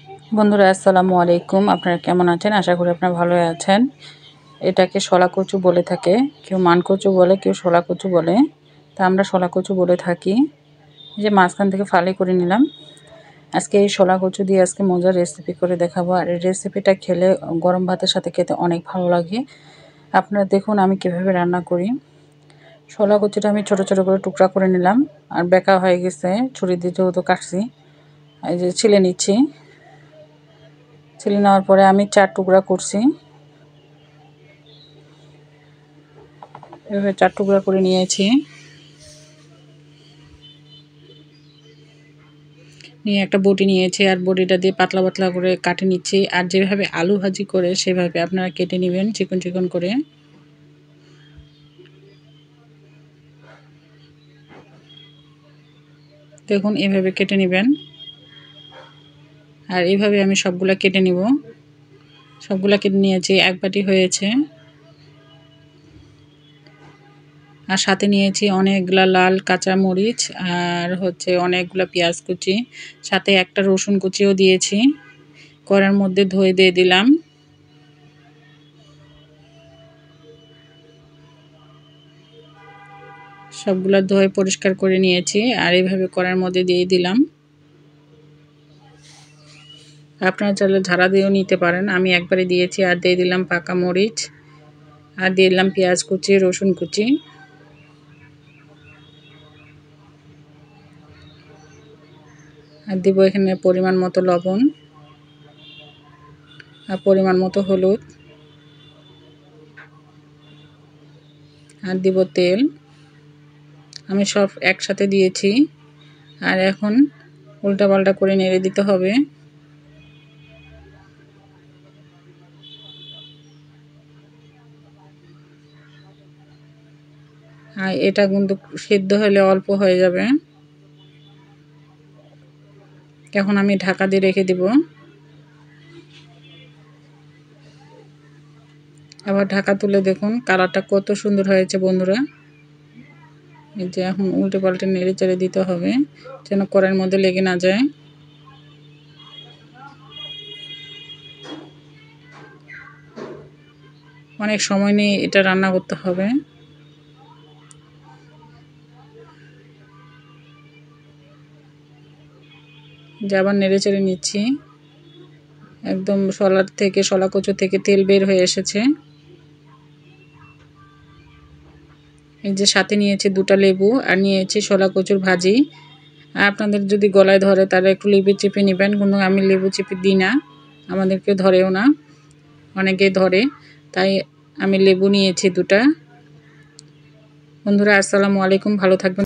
বন্ধুরা আসসালামু আলাইকুম। আপনারা কেমন আছেন? আশা করি আপনারা ভালোই আছেন। এটাকে শলা কচু বলে থাকে, কেউ মান কচু বলে, কেউ শলা কচু বলে। তা আমরা শলা কচু বলে থাকি। এই যে মাঝখান থেকে ফালি করে নিলাম। আজকে এই শলা কচু দিয়ে আজকে মজার রেসিপি করে দেখাবো। আর এই রেসিপিটা খেলে গরম ভাতের সাথে খেতে অনেক ভালো লাগে। আপনারা দেখুন আমি কিভাবে রান্না করি। শলা কচুটা আমি ছোট ছোট করে টুকরা করে নিলাম। আর বেঁকা হয়ে গেছে, ছুরি দিয়ে যেহেতু কাটছি, এই যে ছিলে নিচ্ছি। ছিলে নেওয়ার পরে আমি 4 টুকরা করছি। এভাবে 4 টুকরা করে নিয়েছি। নিয়ে একটা বটি নিয়েছি, আর বটিটা দিয়ে পাতলা পাতলা করে কাটে নিচ্ছি। আর যেভাবে আলু ভাজি করে সেভাবে আপনারা কেটে নেবেন চিকন চিকন করে। দেখুন এভাবে কেটে নেবেন। আর এইভাবে আমি সবগুলা কেটে নিব। সবগুলা কেটে নিয়েছি, এক বাটি হয়েছে। আর সাথে নিয়েছি অনেকগুলা লাল কাঁচা মরিচ, আর অনেকগুলা পেঁয়াজ কুচি, সাথে একটা রসুন কুচিও দিয়েছি। কড়াইয়ের মধ্যে ধুয়ে দিয়ে দিলাম। সবগুলা ধুয়ে পরিষ্কার করে নিয়েছি, আর এইভাবে কড়াইয়ের মধ্যে দিয়ে দিলাম। আপনারা চাইলে ঝাড়া দিয়েও নিতে পারেন, আমি একবারে দিয়েছি। আর দিয়ে দিলাম পাকা মরিচ, আর দিয়ে দিলাম পেঁয়াজ কুচি, রসুন কুচি। আর দিব এখানে পরিমাণ মতো লবণ, আর পরিমাণ মতো হলুদ, আর দিব তেল। আমি সব একসাথে দিয়েছি। আর এখন উল্টা পাল্টা করে নেড়ে দিতে হবে। আর এটা কিন্তু সিদ্ধ হলে অল্প হয়ে যাবে। এখন আমি ঢাকা দিয়ে রেখে দিব। আবার ঢাকা তুলে দেখুন কালারটা কত সুন্দর হয়েছে বন্ধুরা। এই যে এখন উল্টে পাল্টে নেড়ে চেড়ে দিতে হবে যেন কড়াইয়ের মধ্যে লেগে না যায়। অনেক সময় নিয়ে এটা রান্না করতে হবে। যে আবার নেড়ে চেড়ে নিচ্ছি। একদম শলা কচু থেকে তেল বের হয়ে এসেছে। এই যে সাথে নিয়েছি 2টা লেবু, আর নিয়েছি শলা কচুর ভাজি। আর আপনাদের যদি গলায় ধরে তাহলে একটু লেবু চিপে নেবেন, কিন্তু আমি লেবু চিপে দিই না, আমাদেরকে ধরেও না, অনেকেই ধরে, তাই আমি লেবু নিয়েছি 2টা। বন্ধুরা আসসালামু আলাইকুম, ভালো থাকবেন।